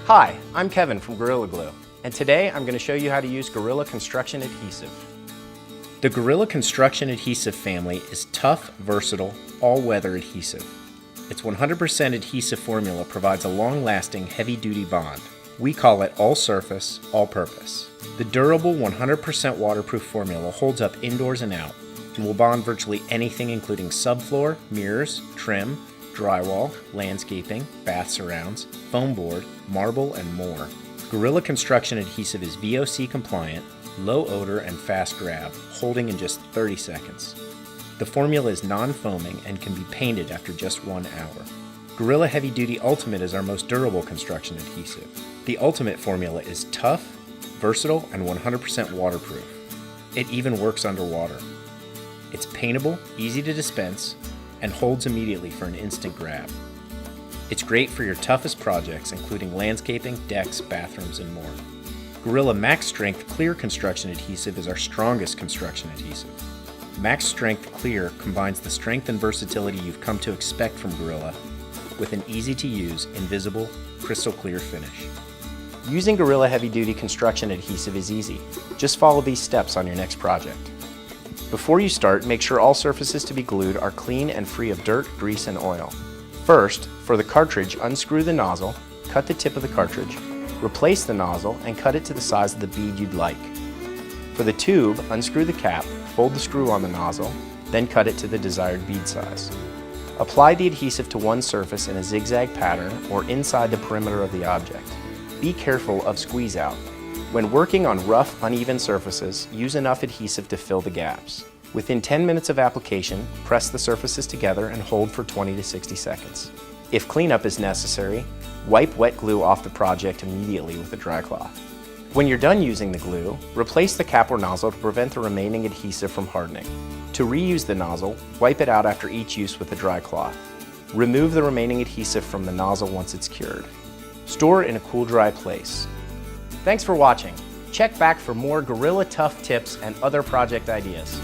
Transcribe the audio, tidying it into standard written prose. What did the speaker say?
Hi, I'm Kevin from Gorilla Glue, and today I'm going to show you how to use Gorilla Construction Adhesive. The Gorilla Construction Adhesive family is tough, versatile, all-weather adhesive. Its 100% adhesive formula provides a long-lasting, heavy-duty bond. We call it all-surface, all-purpose. The durable 100% waterproof formula holds up indoors and out and will bond virtually anything including subfloor, mirrors, trim, drywall, landscaping, bath surrounds, foam board, marble, and more. Gorilla Construction Adhesive is VOC compliant, low odor, and fast grab, holding in just 30 seconds. The formula is non-foaming and can be painted after just 1 hour. Gorilla Heavy Duty Ultimate is our most durable construction adhesive. The Ultimate formula is tough, versatile, and 100% waterproof. It even works underwater. It's paintable, easy to dispense, and holds immediately for an instant grab. It's great for your toughest projects, including landscaping, decks, bathrooms, and more. Gorilla Max Strength Clear Construction Adhesive is our strongest construction adhesive. Max Strength Clear combines the strength and versatility you've come to expect from Gorilla with an easy-to-use, invisible, crystal clear finish. Using Gorilla Heavy Duty Construction Adhesive is easy. Just follow these steps on your next project. Before you start, make sure all surfaces to be glued are clean and free of dirt, grease, and oil. First, for the cartridge, unscrew the nozzle, cut the tip of the cartridge, replace the nozzle, and cut it to the size of the bead you'd like. For the tube, unscrew the cap, fold the screw on the nozzle, then cut it to the desired bead size. Apply the adhesive to one surface in a zigzag pattern or inside the perimeter of the object. Be careful of squeeze out. When working on rough, uneven surfaces, use enough adhesive to fill the gaps. Within 10 minutes of application, press the surfaces together and hold for 20 to 60 seconds. If cleanup is necessary, wipe wet glue off the project immediately with a dry cloth. When you're done using the glue, replace the cap or nozzle to prevent the remaining adhesive from hardening. To reuse the nozzle, wipe it out after each use with a dry cloth. Remove the remaining adhesive from the nozzle once it's cured. Store in a cool, dry place. Thanks for watching. Check back for more Gorilla Tough tips and other project ideas.